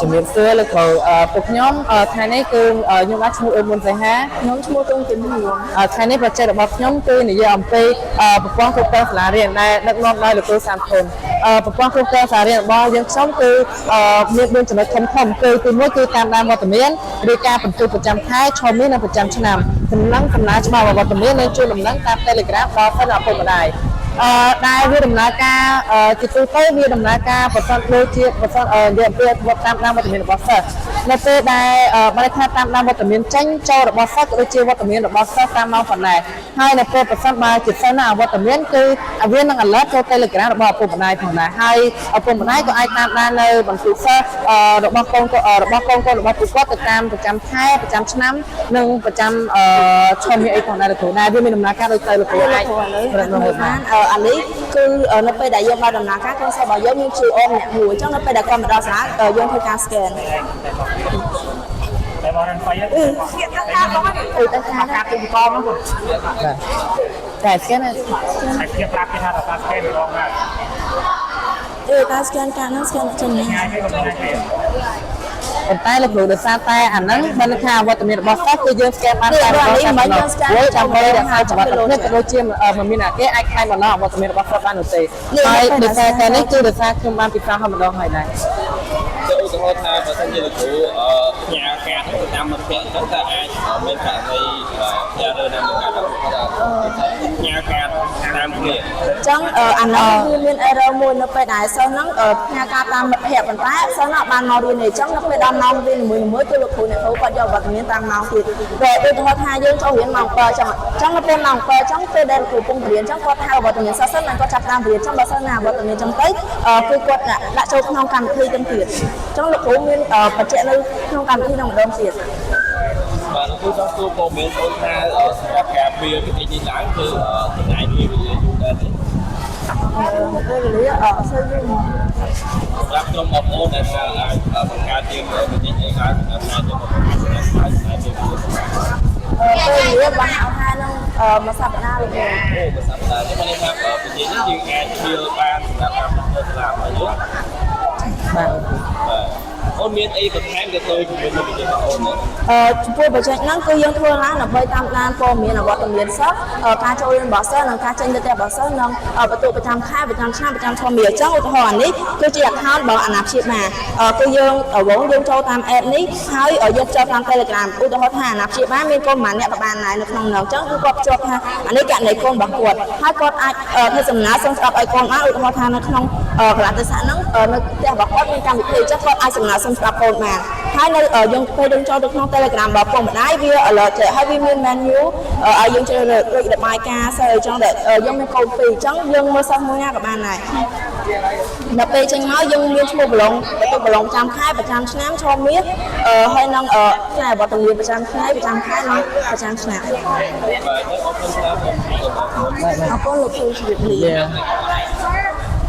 ជំរាបសួរលោកគ្រូពួកខ្ញុំថ្ងៃនេះគឺខ្ញុំបានឈ្មោះអ៊ុនមុនសៃហាខ្ញុំឈ្មោះគង់ជំនួសថ្ងៃនេះប្រជែករបស់ខ្ញុំគឺនិយាយអំពីប្រព័ន្ធគ្រប់គ្រងសាលារៀនដែលដឹកនាំដោយលោកគ្រូសាមធុនប្រព័ន្ធគ្រប់គ្រងសាលារៀនរបស់យើងខ្ញុំគឺមាន4ចំណុចធំគឺទី1គឺតាមដានវត្តមានឬការបន្ទប់ប្រចាំខែឆមាសនិងប្រចាំឆ្នាំដំណឹងដំណើរច្បាប់វត្តមាននិងជួយដំណឹងតាម Telegram ដល់សិស្សឪពុកម្ដាយដែលវាដំណើរការជាទូទៅវាដំណើរការប្រសិនដូចជាប្រសិននិយាយអំពីតាមដានវត្តមានរបស់សិស្សនៅពេលដែលបានថាតាមដានវត្តមានចេញចូលរបស់សិស្សក៏ដូចជាវត្តមានរបស់សិស្សតាមម៉ោងប៉ុណ្ណេះហើយនៅពេលប្រសិនបើជាសិស្សណាវត្តមានគឺវានឹង alert ចូល Telegram របស់ឪពុកម្ដាយផងដែរហើយឪពុកម្ដាយក៏អាចតាមដាននៅបន្ទុកសិស្សរបស់កូនរបស់ពួកគាត់ទៅតាមប្រចាំខែប្រចាំឆ្នាំនិងប្រចាំឈុំអីផងដែរលោកគ្រូដែលវាមានដំណើរការដូចទៅលោកគ្រូអាចប្រឹងមើលបានអានេះគឺនៅពេលដែលយើងបានដំណើរការកូនសិស្សរបស់យើងមាន QR ម្នាក់មួយអញ្ចឹងនៅពេលដែលគាត់មកដល់សាលាយើងធ្វើការ scan តែបងរនໄฟទៅការទីកងហ្នឹងតែ scan តែគេប្រាប់គេថាការ scan ម្ដងណាការ scan ការហ្នឹង scan ចេញញ៉ាំប៉ុន្តែលោកគ្រូដោយសារតែអាហ្នឹងបានថាវត្តមានរបស់សិស្សគឺយើង scan បានតែរបស់សិស្សមិនយើង scan ចាំពេលដែលហើយច្បាប់ទឹកនេះក៏ដូចជាមិនមានអាគេអាចខ្លាយមកដល់វត្តមានរបស់សិស្សបាននោះទេហើយដោយសារតែនេះគឺដោយសារខ្ញុំបានពិសាហើយម្ដងហើយដែរឧទាហរណ៍ថាបើសិនជាលោកគ្រូផ្ញើការទៅតាមមិត្តភក្តិចឹងតើអាចមានករណីផ្ញើទៅតាមការផ្ញើការតាមគ្នាអញ្ចឹងអានោះគឺមាន error មួយនៅពេលដែលសិស្សហ្នឹងផ្ញើការតាមមិត្តភក្តិប៉ុន្តែសិស្សហ្នឹងបានមករៀនទេអញ្ចឹងនៅពេលដល់ម៉ោងរៀននីមួយៗគឺលោកគ្រូអ្នកគ្រូគាត់យកវត្តមានតាមម៉ោងទៀតតែឧទាហរណ៍ថាយើងចូលរៀនម៉ោង 7 អញ្ចឹងនៅពេលម៉ោង 7 អញ្ចឹងពេលដែលគ្រូពងរៀនអញ្ចឹងគាត់ហៅវត្តមានសិស្សសិនហើយគាត់ចាប់តាមរៀនអញ្ចឹងបើសិនណាវត្តមានអញ្ចឹងទៅគឺគាត់ដាក់ចូលក្នុងកម្មវិធីទាំងទៀតអញ្ចឹងលោកគ្រូមានបច្ចេកនៅក្នុងកម្មវិធីនឹងម្ដងទៀតបាទលោកគ្រូចង់សួរព័ត៌មានអូនថាសម្រាប់ការពារវិធីនេះឡើងគឺចំណាយពេលវេលាយូរដែរទេពេលវេលាអត់សូវយូរសម្រាប់ក្រុមបងប្អូនដែលអាចបង្កើតជាវិធីនេះឡើងចំណាយទៅមួយពេលវេលាបានឲ្យថានឹងមួយសប្តាហ៍លោកគ្រូមួយសប្តាហ៍នេះមានថាវិធីនេះយើងអាចធ្វើបានសម្រាប់ការធ្វើស្លាប់ឲ្យយើងបាទអូនមានអីបន្ថែមទៅជាមួយនឹងវិធីរបស់អូនចំពោះបច្ចេកហ្នឹងគឺយើងធ្វើឡើងដើម្បីតាមដានព័ត៌មានអវត្តមានសិស្សការចូលរៀនរបស់សិស្សនិងការចេញទៅផ្ទះរបស់សិស្សនិងបន្ទុកប្រចាំខែប្រចាំឆ្នាំប្រចាំឈុំវាអញ្ចឹងឧទាហរណ៍នេះគឺជា account របស់អាណាព្យាបាលគឺយើងយើងចូលតាម app នេះហើយយើងចូលតាម Telegram ឧទាហរណ៍ថាអាណាព្យាបាលមានកូនប្រហែលអ្នកក៏បានដែរនៅក្នុងនោះអញ្ចឹងគឺគាត់ភ្ជាប់ថាអានេះករណីកូនរបស់គាត់ហើយគាត់អាចធ្វើសំណើសុំស្ដាប់ឲ្យកូនបានឧទាហរណ៍ថានៅក្នុងកន្លះទេសៈហ្នឹងនៅផ្ទះរបស់គាត់មានកម្មវិធីអញ្ចឹងគាត់អាចសំណើសុំស្ដាប់កូនបានហើយនៅយើងពេលយើងចូលទៅក្នុង Telegram របស់ពុកម្ដាយវា alert ចេះហើយវាមាន menu ឲ្យយើងចូលរួចរបាយការណ៍សិស្សអញ្ចឹងតែយើងមានកូន2អញ្ចឹងយើងមើលសិស្សមួយណាក៏បានដែរដល់ពេលចេញមកយើងមានឈ្មោះប្រឡងប្រចាំខែប្រចាំឆ្នាំឈរមាសហើយនឹងផ្នែកវត្តមានប្រចាំខែប្រចាំខែនិងប្រចាំឆ្នាំអរគុណលោកគ្រូជម្រាបលា